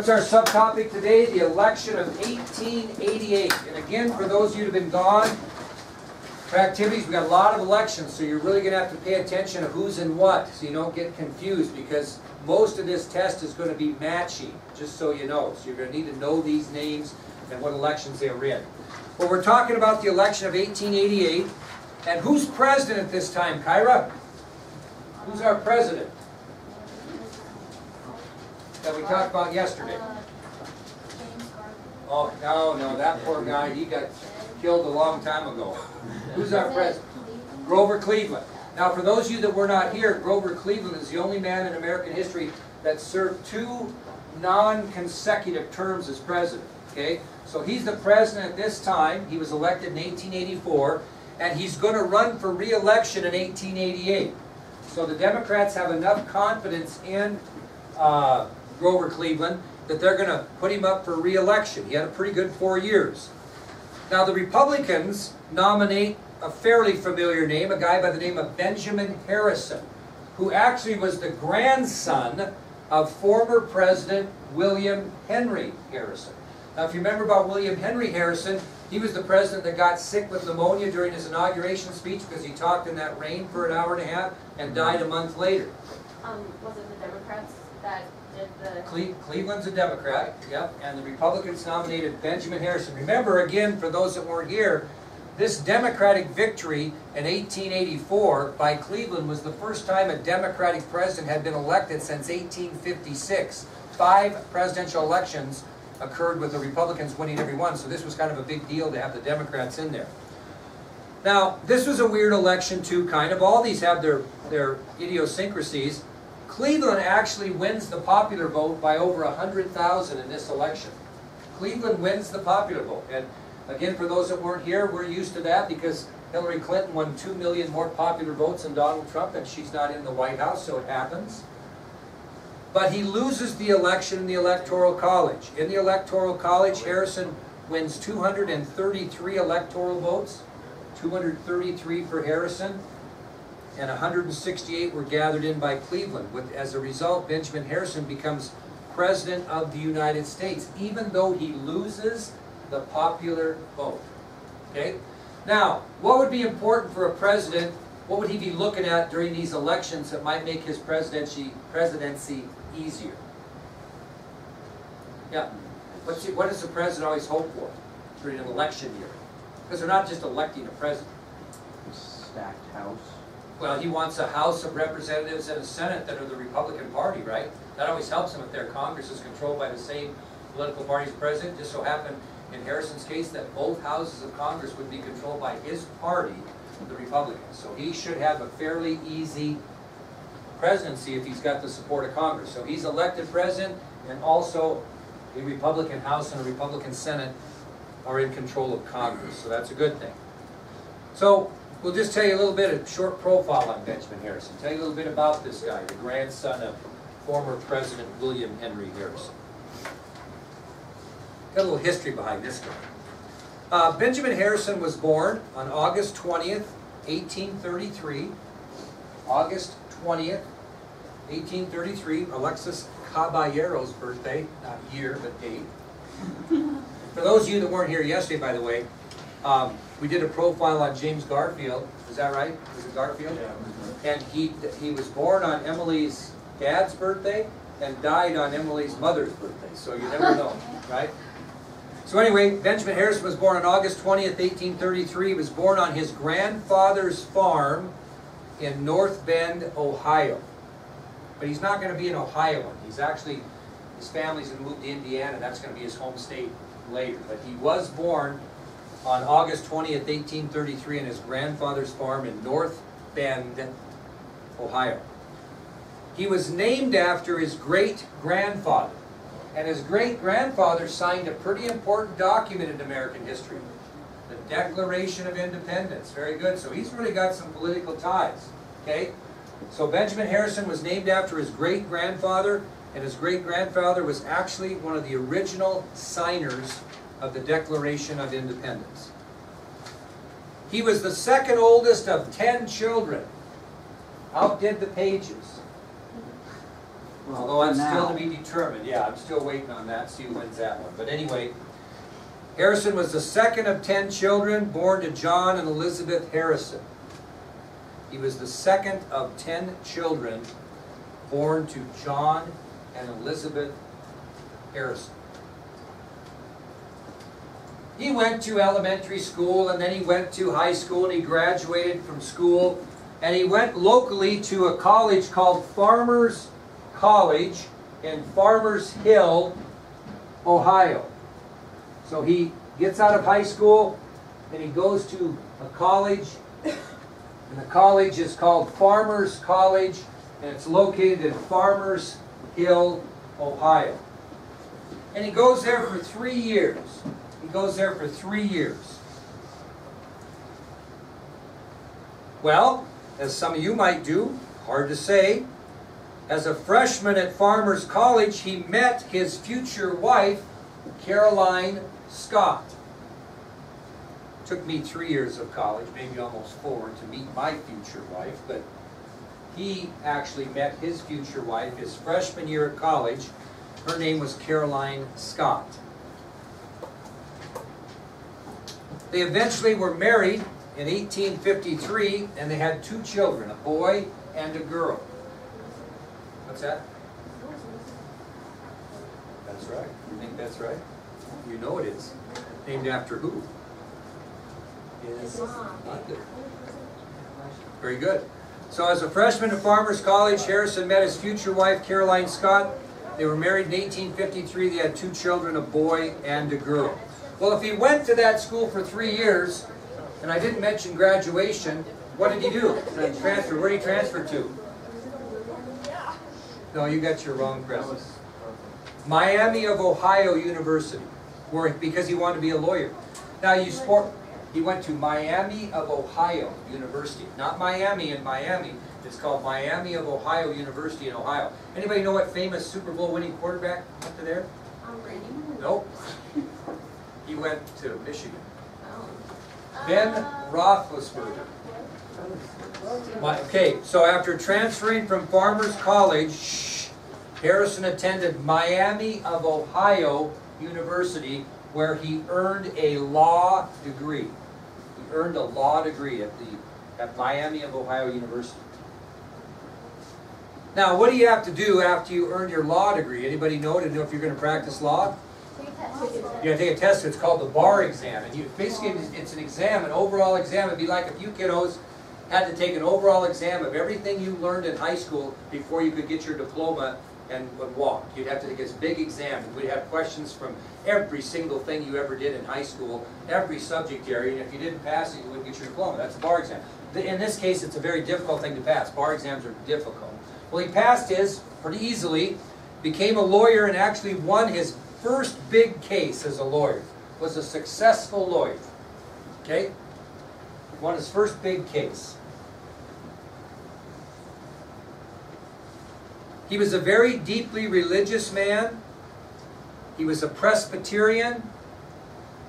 What's our subtopic today? The election of 1888. And again, for those of you who have been gone for activities, we've got a lot of elections, so you're really going to have to pay attention to who's in what, so you don't get confused, because most of this test is going to be matching, just so you know. So you're going to need to know these names and what elections they were in. Well, we're talking about the election of 1888. And who's president at this time, Kyra? Who's our president that we talked about yesterday? Oh, no, that poor guy, he got killed a long time ago. Who's our president? Grover Cleveland. Now, for those of you that were not here, Grover Cleveland is the only man in American history that served 2 non-consecutive terms as president. Okay? So he's the president at this time. He was elected in 1884, and he's going to run for re-election in 1888. So the Democrats have enough confidence in Grover Cleveland that they're going to put him up for re-election. He had a pretty good 4 years. Now the Republicans nominate a fairly familiar name, a guy by the name of Benjamin Harrison, who actually was the grandson of former President William Henry Harrison. Now if you remember about William Henry Harrison, he was the president that got sick with pneumonia during his inauguration speech because he talked in that rain for an hour and a half and died a month later. Was it the Democrats that did the... Cleveland's a Democrat, yep, and the Republicans nominated Benjamin Harrison. Remember, again, for those that weren't here, this Democratic victory in 1884 by Cleveland was the first time a Democratic president had been elected since 1856. 5 presidential elections occurred with the Republicans winning every one, so this was kind of a big deal to have the Democrats in there. Now, this was a weird election too, kind of. All these have their idiosyncrasies. Cleveland actually wins the popular vote by over 100,000 in this election. Cleveland wins the popular vote. And again, for those that weren't here, we're used to that because Hillary Clinton won 2 million more popular votes than Donald Trump, and she's not in the White House, so it happens. But he loses the election in the Electoral College. In the Electoral College, Harrison wins 233 electoral votes, 233 for Harrison, and 168 were gathered in by Cleveland. As a result, Benjamin Harrison becomes President of the United States, even though he loses the popular vote. Okay? Now, what would be important for a president? What would he be looking at during these elections that might make his presidency easier? Yeah. What does the president always hope for during an election year? Because they're not just electing a president. Stacked House. Well, he wants a House of Representatives and a Senate that are the Republican Party, right? That always helps him if their Congress is controlled by the same political party as president. Just so happened in Harrison's case that both houses of Congress would be controlled by his party, the Republicans. So he should have a fairly easy presidency if he's got the support of Congress. So he's elected president, and also a Republican House and a Republican Senate are in control of Congress. So that's a good thing. So we'll just tell you a little bit of short profile on Benjamin Harrison. Tell you a little bit about this guy, the grandson of former President William Henry Harrison. Got a little history behind this guy. Benjamin Harrison was born on August 20th, 1833. August 20th, 1833, Alexis Caballero's birthday, not year, but date. For those of you that weren't here yesterday, by the way, we did a profile on James Garfield. Is that right? Was it Garfield? Yeah. And he was born on Emily's dad's birthday and died on Emily's mother's birthday. So you never know, right? So anyway, Benjamin Harrison was born on August 20th, 1833. He was born on his grandfather's farm in North Bend, Ohio. But he's not going to be an Ohioan. He's actually, his family's going to move to Indiana. That's going to be his home state later. But he was born on August 20th, 1833 on his grandfather's farm in North Bend, Ohio. He was named after his great-grandfather. And his great-grandfather signed a pretty important document in American history, the Declaration of Independence. Very good. So he's really got some political ties. Okay? So Benjamin Harrison was named after his great-grandfather, and his great-grandfather was actually one of the original signers of the Declaration of Independence. He was the second oldest of 10 children. Outdid the Pages. Although that's still to now. be determined. Yeah, I'm still waiting on that, see who wins that one. But anyway, Harrison was the second of 10 children born to John and Elizabeth Harrison. He was the second of 10 children born to John and Elizabeth Harrison. He went to elementary school, and then he went to high school, and he graduated from school, and he went locally to a college called Farmers College in Farmers Hill, Ohio. So he gets out of high school, and he goes to a college, and the college is called Farmers College, and it's located in Farmers Hill, Ohio. And he goes there for 3 years. He goes there for 3 years. Well, as some of you might do, hard to say, as a freshman at Farmers College, he met his future wife, Caroline Scott. Took me 3 years of college, maybe almost 4, to meet my future wife, but he actually met his future wife his freshman year at college. Her name was Caroline Scott. They eventually were married in 1853, and they had 2 children, a boy and a girl. What's that? That's right. You think that's right? You know it is. Named after who? Is London. Very good. So as a freshman at Farmers College, Harrison met his future wife, Caroline Scott. They were married in 1853. They had 2 children, a boy and a girl. Well, if he went to that school for 3 years, and I didn't mention graduation, what did he do? Transfer. Where did he transfer to? No, you got your wrong premise. Miami of Ohio University, because he wanted to be a lawyer. Now he went to Miami of Ohio University, not Miami in Miami. It's called Miami of Ohio University in Ohio. Anybody know what famous Super Bowl winning quarterback went to there? Brady. Nope. He went to Michigan. Ben Roethlisberger. Okay, so after transferring from Farmers College, Harrison attended Miami of Ohio University, where he earned a law degree. He earned a law degree at Miami of Ohio University. Now, what do you have to do after you earn your law degree? Anybody know to know if you're going to practice law? You got to take a test. It's called the bar exam, and basically it's an exam, an overall exam. It'd be like if you kiddos had to take an overall exam of everything you learned in high school before you could get your diploma and walk. You'd have to take this big exam. We'd have questions from every single thing you ever did in high school, every subject area, and if you didn't pass it, you wouldn't get your diploma. That's the bar exam. In this case, it's a very difficult thing to pass. Bar exams are difficult. Well, he passed his pretty easily, became a lawyer, and actually won his first big case as a lawyer. Was a successful lawyer. Okay? Won his first big case. He was a very deeply religious man. He was a Presbyterian.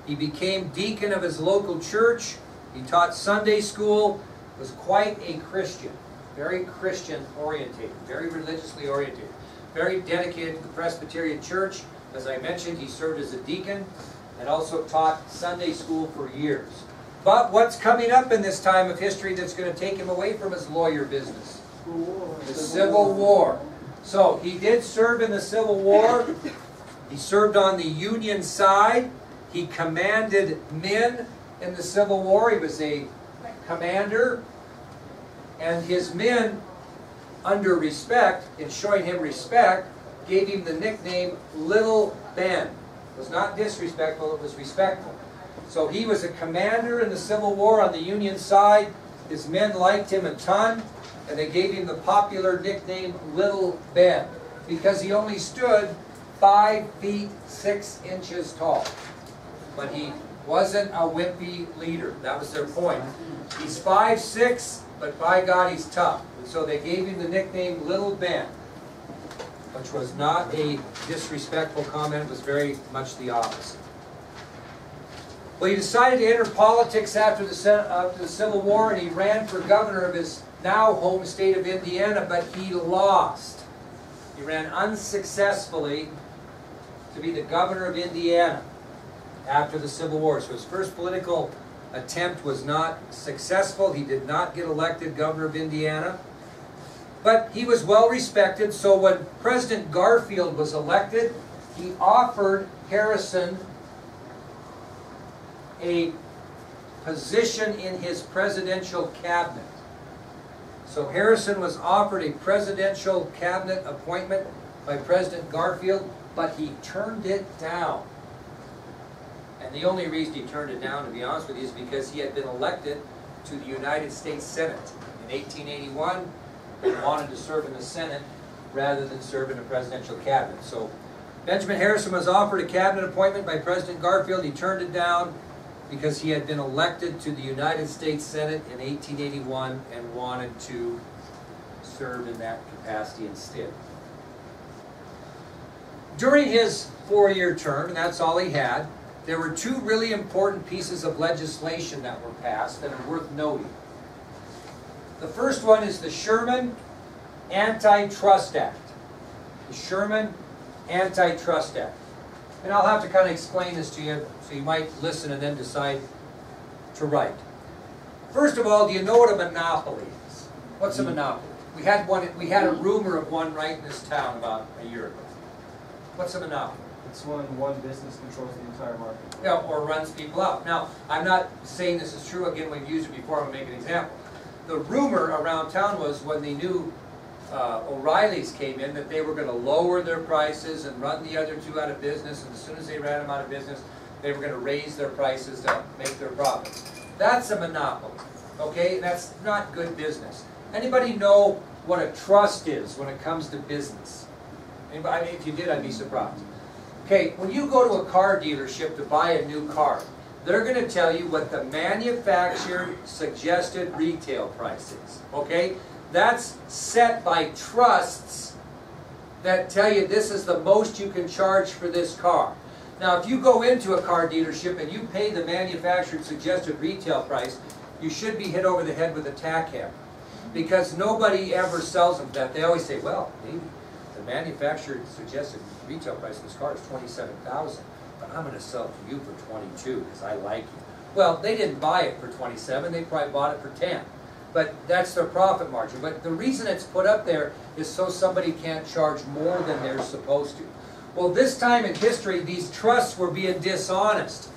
He became deacon of his local church. He taught Sunday school. Was quite a Christian. Very Christian oriented. Very religiously oriented. Very dedicated to the Presbyterian church. As I mentioned, he served as a deacon and also taught Sunday school for years. But what's coming up in this time of history that's going to take him away from his lawyer business? The Civil War. So he did serve in the Civil War. He served on the Union side. He commanded men in the Civil War. He was a commander. And his men, under respect, in showing him respect, gave him the nickname Little Ben. It was not disrespectful, it was respectful. So he was a commander in the Civil War on the Union side. His men liked him a ton, and they gave him the popular nickname Little Ben, because he only stood 5 feet 6 inches tall. But he wasn't a wimpy leader. That was their point. He's 5'6", but by God, he's tough. And so they gave him the nickname Little Ben, which was not a disrespectful comment. It was very much the opposite. Well, he decided to enter politics after the Civil War, and he ran for governor of his now home state of Indiana, but he lost. He ran unsuccessfully to be the governor of Indiana after the Civil War. So his first political attempt was not successful. He did not get elected governor of Indiana. But he was well respected, so when President Garfield was elected, he offered Harrison a position in his presidential cabinet. So Harrison was offered a presidential cabinet appointment by President Garfield, but he turned it down. And the only reason he turned it down, to be honest with you, is because he had been elected to the United States Senate in 1881 and wanted to serve in the Senate rather than serve in a presidential cabinet. So Benjamin Harrison was offered a cabinet appointment by President Garfield. He turned it down because he had been elected to the United States Senate in 1881 and wanted to serve in that capacity instead. During his four-year term, and that's all he had, there were two really important pieces of legislation that were passed that are worth noting. The first one is the Sherman Antitrust Act. The Sherman Antitrust Act. And I'll have to kind of explain this to you, so you might listen and then decide to write. First of all, do you know what a monopoly is? What's a monopoly? We had a rumor of one right in this town about a year ago. What's a monopoly? It's when one business controls the entire market. Yeah, or runs people out. Now, I'm not saying this is true. Again, we've used it before. I'm going to make an example. The rumor around town was when the new O'Reilly's came in that they were going to lower their prices and run the other two out of business, and as soon as they ran them out of business, they were going to raise their prices to make their profits. That's a monopoly, okay? That's not good business. Anybody know what a trust is when it comes to business? Anybody? I mean, if you did, I'd be surprised. Okay, when you go to a car dealership to buy a new car, they're going to tell you what the manufacturer suggested retail price is, okay? That's set by trusts that tell you this is the most you can charge for this car. Now, if you go into a car dealership and you pay the manufacturer suggested retail price, you should be hit over the head with a tack hammer, because nobody ever sells them that. They always say, well, maybe the manufacturer suggested retail price of this car is $27,000, but I'm going to sell it to you for $22 because I like you. Well, they didn't buy it for $27, they probably bought it for $10. But that's their profit margin. But the reason it's put up there is so somebody can't charge more than they're supposed to. Well, this time in history, these trusts were being dishonest.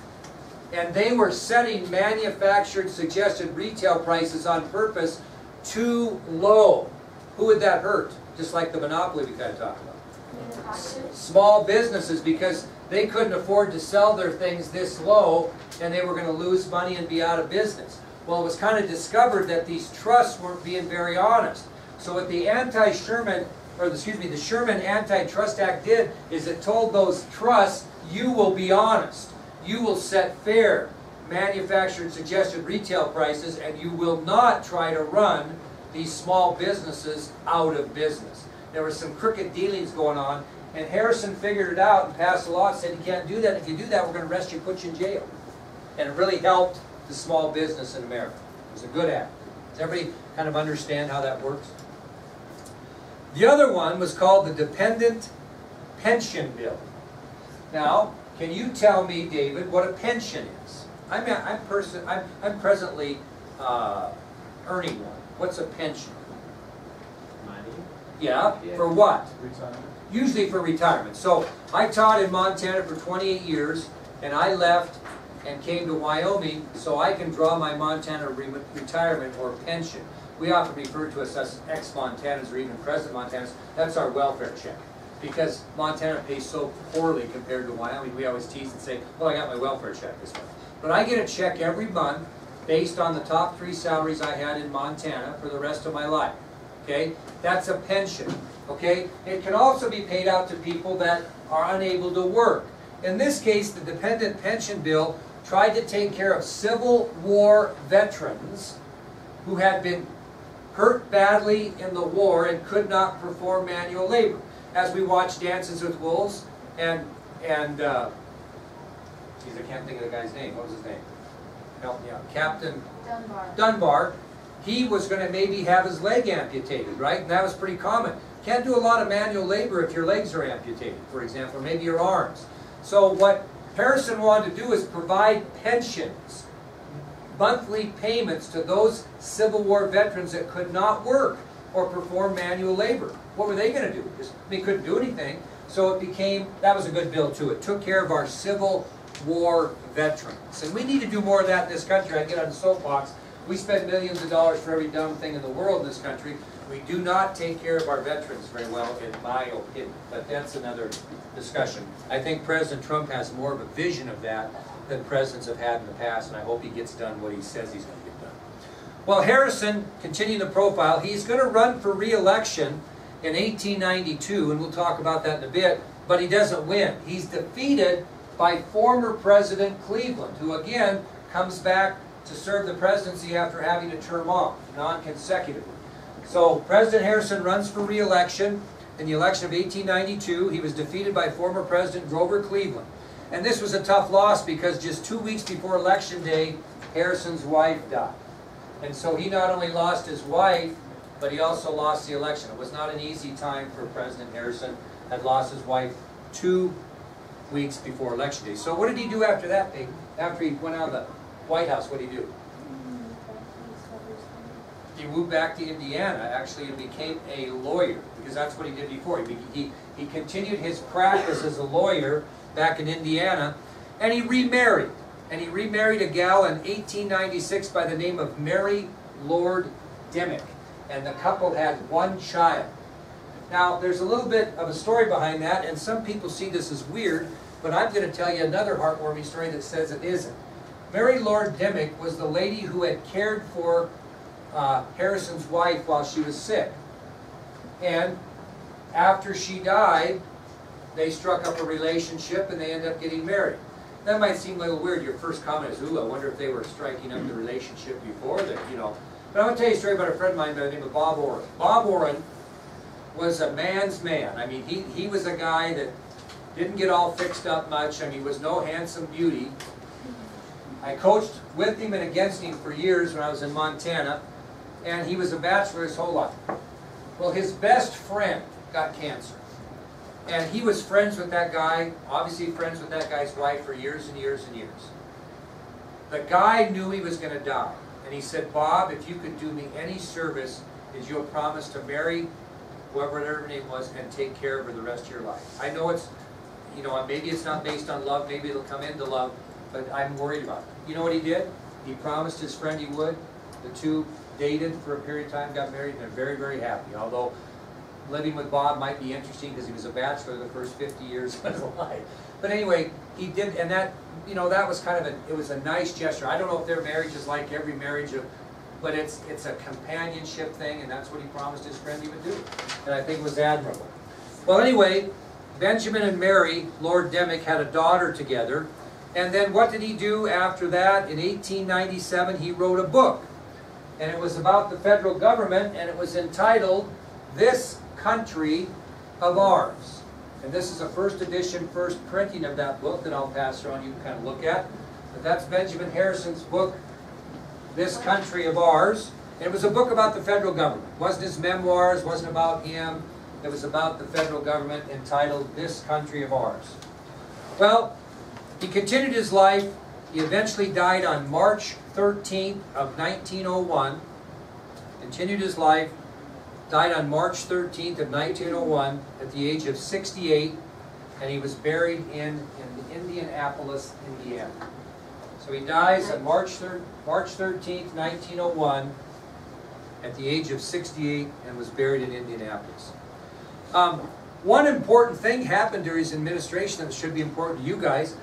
And they were setting manufactured suggested retail prices on purpose too low. Who would that hurt? Just like the monopoly we kind of talked about. Small businesses, because they couldn't afford to sell their things this low and they were going to lose money and be out of business. Well, it was kind of discovered that these trusts weren't being very honest. So what the the Sherman Antitrust Act did is it told those trusts, you will be honest. You will set fair manufactured suggested retail prices, and you will not try to run these small businesses out of business. There were some crooked dealings going on, and Harrison figured it out and passed a law and said, you can't do that. If you do that, we're going to arrest you and put you in jail. And it really helped the small business in America. It was a good act. Does everybody kind of understand how that works? The other one was called the Dependent Pension Bill. Now, can you tell me, David, what a pension is? I'm presently earning one. What's a pension? Money? Yeah, for what? Retirement. Usually for retirement. So I taught in Montana for 28 years, and I left and came to Wyoming so I can draw my Montana retirement or pension. We often refer to us as ex-Montanans or even present Montanans. That's our welfare check. Because Montana pays so poorly compared to Wyoming, we always tease and say, well, I got my welfare check this month. But I get a check every month based on the top 3 salaries I had in Montana for the rest of my life. Okay? That's a pension. Okay? It can also be paid out to people that are unable to work. In this case, the Dependent Pension Bill tried to take care of Civil War veterans who had been hurt badly in the war and could not perform manual labor. As we watched Dances with Wolves, geez, I can't think of the guy's name. What was his name? Help me out. Captain Dunbar. He was going to maybe have his leg amputated, right? And that was pretty common. can't do a lot of manual labor if your legs are amputated, for example, or maybe your arms. So what Harrison wanted to do is provide pensions, monthly payments to those Civil War veterans that could not work or perform manual labor. What were they going to do? They couldn't do anything. So it became, that was a good bill too. It took care of our Civil War veterans. And we need to do more of that in this country. I get on the soapbox. We spend millions of dollars for every dumb thing in the world in this country. We do not take care of our veterans very well, in my opinion. But that's another discussion. I think President Trump has more of a vision of that than presidents have had in the past, and I hope he gets done what he says he's going to get done. Well, Harrison, continuing the profile, he's going to run for re-election in 1892, and we'll talk about that in a bit, but he doesn't win. He's defeated by former President Cleveland, who again comes back to serve the presidency after having a term off, non-consecutively. So President Harrison runs for re-election in the election of 1892. He was defeated by former President Grover Cleveland. And this was a tough loss because just 2 weeks before Election Day, Harrison's wife died. And so he not only lost his wife, but he also lost the election. It was not an easy time for President Harrison. Had lost his wife 2 weeks before Election Day. So what did he do after that, Peyton? After he went out of the White House, what did he do? He moved back to Indiana, actually, and became a lawyer, because that's what he did before. He continued his practice as a lawyer back in Indiana, and he remarried. And he remarried a gal in 1896 by the name of Mary Lord Dimmick. And the couple had one child. Now, there's a little bit of a story behind that, and some people see this as weird, but I'm going to tell you another heartwarming story that says it isn't. Mary Lord Dimmick was the lady who had cared for Harrison's wife while she was sick. And after she died, they struck up a relationship and they ended up getting married. That might seem a little weird. Your first comment is, ooh, I wonder if they were striking up the relationship before that, you know. But I'm going to tell you a story about a friend of mine by the name of Bob Orrin. Bob Orrin was a man's man. I mean, he was a guy that didn't get all fixed up much. I mean, he was no handsome beauty. I coached with him and against him for years when I was in Montana, and he was a bachelor his whole life. Well, his best friend got cancer. And he was friends with that guy, obviously friends with that guy's wife for years and years and years. The guy knew he was going to die. And he said, Bob, if you could do me any service, is you'll promise to marry whoever her name was and take care of her the rest of your life. I know it's, you know, maybe it's not based on love, maybe it'll come into love, but I'm worried about it. You know what he did? He promised his friend he would. The two dated for a period of time, got married, and they're very, very happy. Although living with Bob might be interesting because he was a bachelor the first 50 years of his life. But anyway, he did, and that, you know, that was kind of it was a nice gesture. I don't know if their marriage is like every marriage, but it's a companionship thing, and that's what he promised his friend he would do. And I think it was admirable. Well, anyway, Benjamin and Mary, Lord Dimmick, had a daughter together. And then what did he do after that? In 1897, he wrote a book. And it was about the federal government, and it was entitled, This Country of Ours. And this is a first edition, first printing of that book that I'll pass around, you can kind of look at. But that's Benjamin Harrison's book, This Country of Ours. And it was a book about the federal government. It wasn't his memoirs, wasn't about him. It was about the federal government, entitled This Country of Ours. Well, he continued his life. He eventually died on March 13th of 1901. Continued his life. Died on March 13th of 1901 at the age of 68. And he was buried in Indianapolis, Indiana. So he dies on March 13th, 1901 at the age of 68 and was buried in Indianapolis. One important thing happened during his administration that should be important to you guys.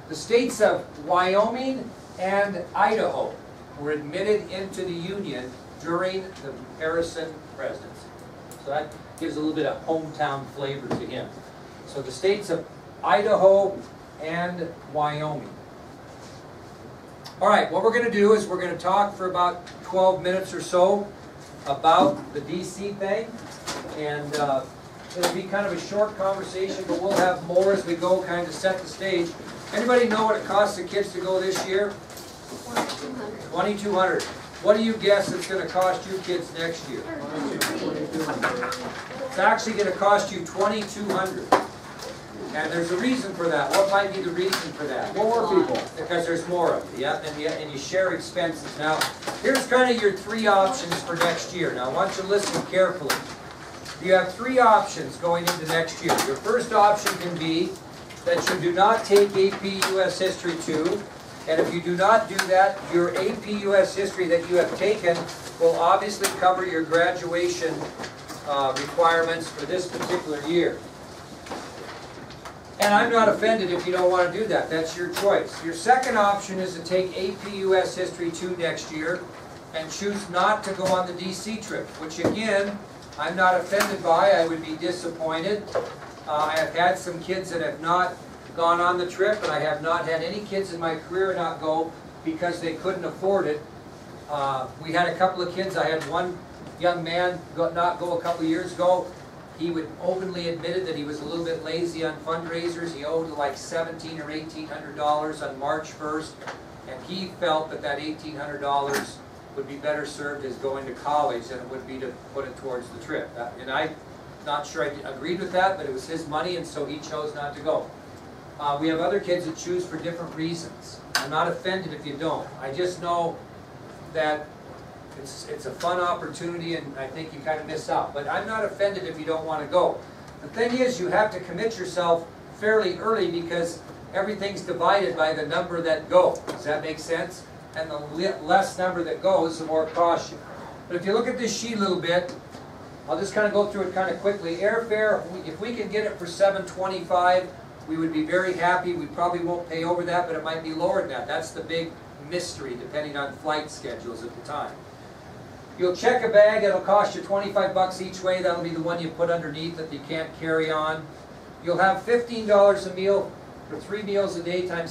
The states of Wyoming and Idaho were admitted into the Union during the Harrison presidency. So that gives a little bit of hometown flavor to him. So the states of Idaho and Wyoming. All right, what we're going to do is we're going to talk for about 12 minutes or so about the D.C. thing. And it'll be kind of a short conversation, but we'll have more as we go, kind of set the stage. Anybody know what it costs the kids to go this year? $2,200. $2,200. What do you guess it's going to cost you kids next year? It's actually gonna cost you $2,200. And there's a reason for that. What might be the reason for that? More people. Because there's more of it, yeah, and you share expenses. Now, here's kind of your three options for next year. Now, I want you to listen carefully. You have three options going into next year. Your first option can be that you do not take AP US History 2, and if you do not do that, your AP US History that you have taken will obviously cover your graduation requirements for this particular year. And I'm not offended if you don't want to do that. That's your choice. Your second option is to take AP US History 2 next year and choose not to go on the DC trip, which again, I'm not offended by. I would be disappointed. I have had some kids that have not gone on the trip, and I have not had any kids in my career not go because they couldn't afford it. We had a couple of kids. I had one young man not go a couple of years ago. He would openly admitted that he was a little bit lazy on fundraisers. He owed like $1,700 or $1,800 on March 1st, and he felt that that $1,800 would be better served as going to college than it would be to put it towards the trip. And I'm not sure I agreed with that, but it was his money, and so he chose not to go. We have other kids that choose for different reasons. I'm not offended if you don't. I just know that it's a fun opportunity, and I think you kind of miss out. But I'm not offended if you don't want to go. The thing is, you have to commit yourself fairly early because everything's divided by the number that go. Does that make sense? And the less number that goes, the more cost you. But if you look at this sheet a little bit, I'll just kind of go through it kind of quickly. Airfare, if we can get it for $7.25, we would be very happy. We probably won't pay over that, but it might be lower than that. That's the big mystery, depending on flight schedules at the time. You'll check a bag. It'll cost you 25 bucks each way. That'll be the one you put underneath if you can't carry on. You'll have $15 a meal for 3 meals a day times